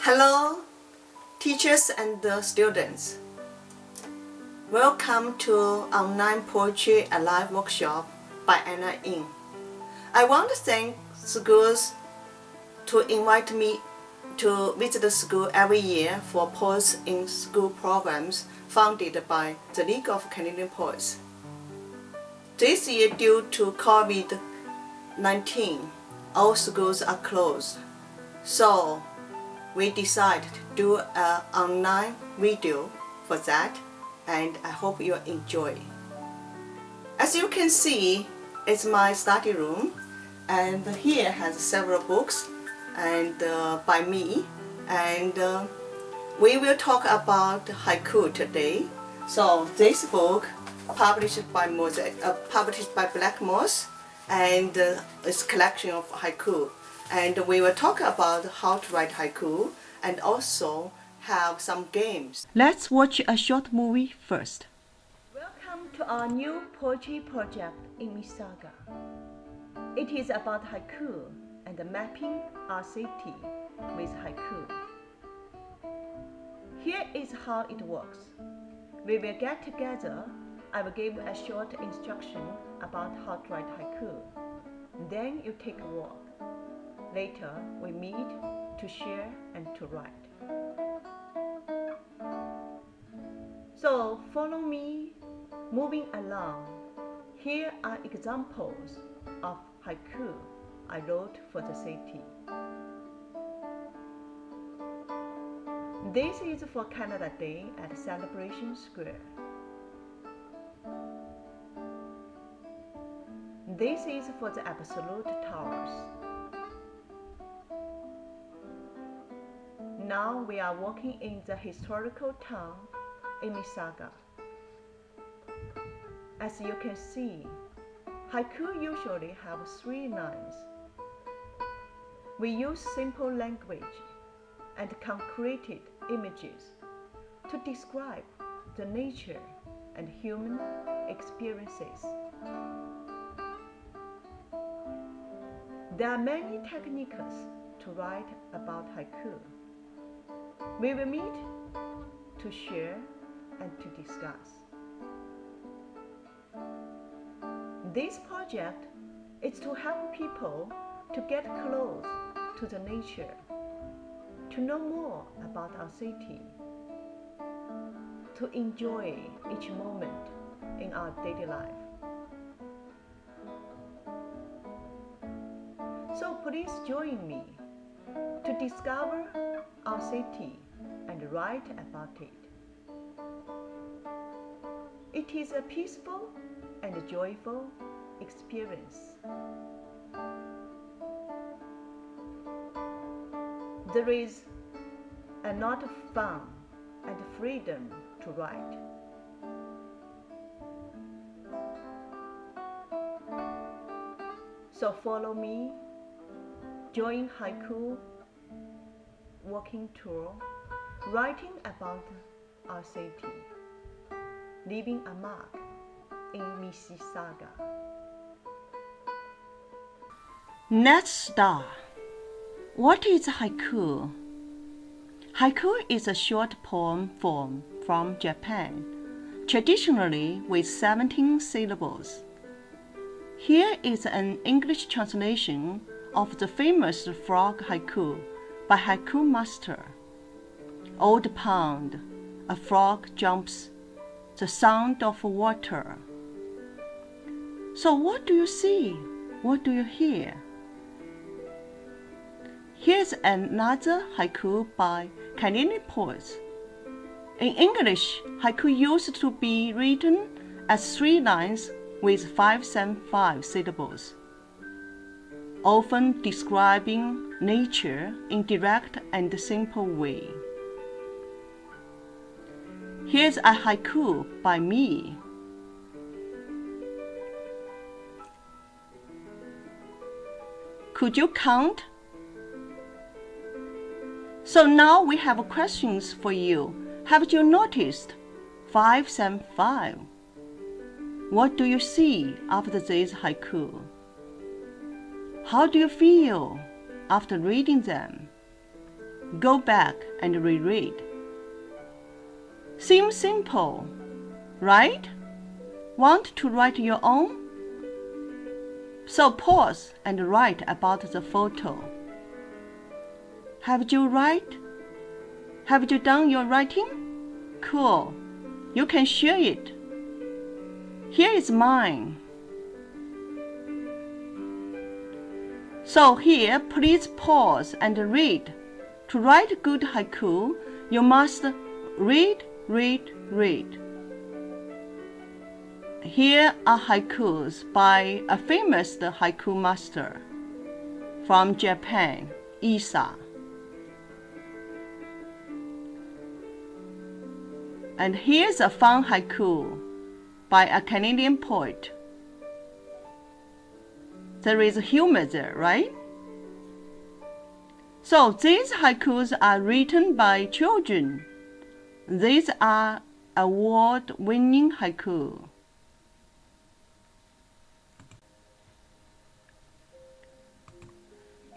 Hello, teachers and students. Welcome to Online Poetry Alive Workshop by Anna Ing. I want to thank schools to invite me to visit the school every year for Poets in School programs funded by the League of Canadian Poets. This year, due to COVID-19, all schools are closed. So we decided to do an online video for that, and I hope you enjoy. As you can see, it's my study room, and here has several books and by me, and we will talk about haiku today. So this book published by Black Moss, and it's a collection of haiku. And we will talk about how to write haiku and also have some games. Let's watch a short movie first. Welcome to our new poetry project in Mississauga. It is about haiku and mapping our city with haiku. Here is how it works. We will get together. I will give a short instruction about how to write haiku. Then you take a walk. Later, we meet to share and to write. So follow me, moving along. Here are examples of haiku I wrote for the city. This is for Canada Day at Celebration Square. This is for the Absolute Towers. Now we are walking in the historical town in Mississauga. As you can see, haiku usually have 3 lines. We use simple language and concrete images to describe the nature and human experiences. There are many techniques to write about haiku. We will meet to share and to discuss. This project is to help people to get close to the nature, to know more about our city, to enjoy each moment in our daily life. So please join me to discover our city and write about it. It is a peaceful and joyful experience. There is a lot of fun and freedom to write. So follow me, join haiku walking tour, writing about our city, leaving a mark in Mississauga. Let's start. What is haiku? Haiku is a short poem form from Japan, traditionally with 17 syllables. Here is an English translation of the famous frog haiku by Haiku Master. Old pond, a frog jumps, the sound of water. So what do you see? What do you hear? Here's another haiku by Canadian poets. In English, haiku used to be written as 3 lines with 575 syllables, often describing nature in direct and simple way. Here's a haiku by me. Could you count? So now we have questions for you. Have you noticed 575? What do you see after this haiku? How do you feel after reading them? go back and reread. Seems simple, right? Want to write your own? So pause and write about the photo. Have you done your writing? Cool. You can share it. Here is mine. So here, please pause and read. To write good haiku, you must read. Here are haikus by a famous haiku master from Japan, Isa. And here's a fun haiku by a Canadian poet. There is humor there, right? So these haikus are written by children. These are award-winning haiku.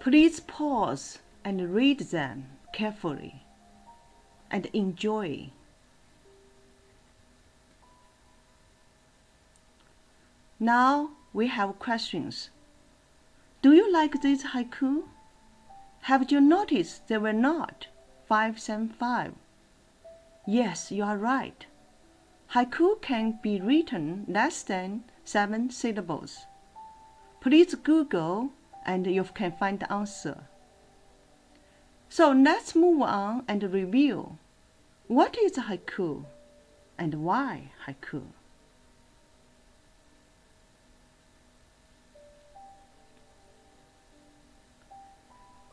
Please pause and read them carefully and enjoy. Now we have questions. Do you like this haiku? Have you noticed they were not 575? Yes, you are right. Haiku can be written less than 7 syllables. Please Google and you can find the answer. So let's move on and review. What is haiku and why haiku?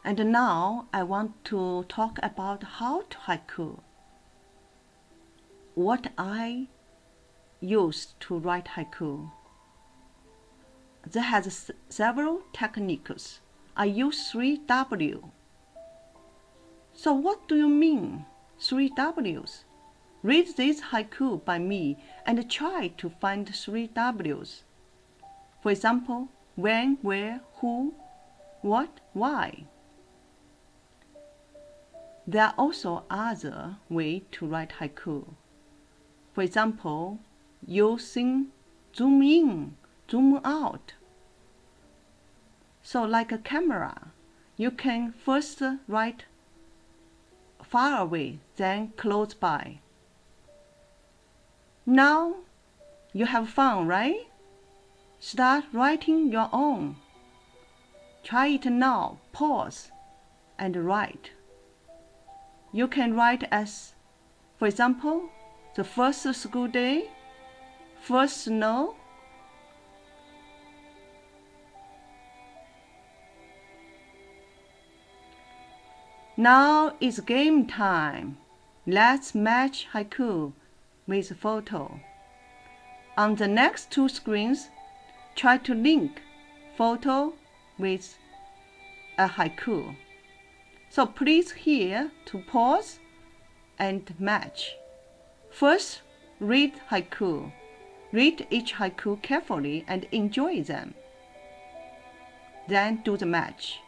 And now I want to talk about how to haiku. What I used to write haiku. There has several techniques. I use 3W. So what do you mean, 3 Ws? Read this haiku by me and try to find 3 Ws. For example, when, where, who, what, why. There are also other ways to write haiku. For example, using zoom in, zoom out. So like a camera, you can first write far away, then close by. Now you have fun, right? Start writing your own. Try it now, pause, and write. You can write as, for example, the first school day, first snow. Now it's game time. Let's match haiku with photo. On the next 2 screens, try to link photo with a haiku. So please here to pause and match. First, read haiku. Read each haiku carefully and enjoy them. Then do the match.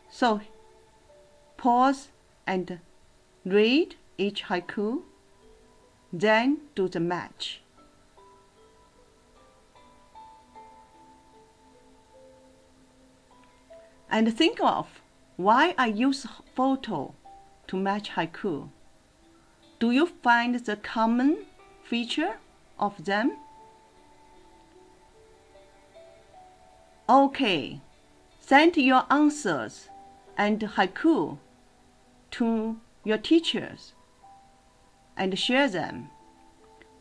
So pause and read each haiku, then do the match. And think of why I use photo to match haiku. Do you find the common feature of them? Okay, send your answers and haiku to your teachers and share them.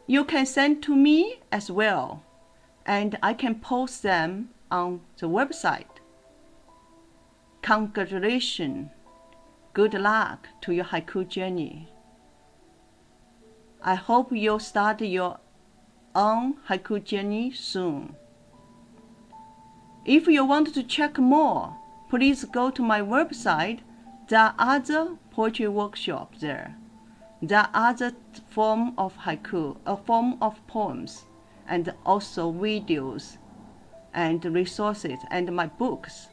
You can send to me as well, and I can post them on the website. Congratulations! Good luck to your haiku journey. I hope you'll start your own haiku journey soon. If you want to check more, please go to my website. There are other poetry workshops there. There are other forms of haiku, a form of poems, and also videos and resources and my books.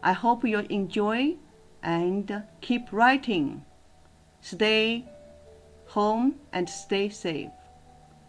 I hope you enjoy and keep writing. Stay home and stay safe.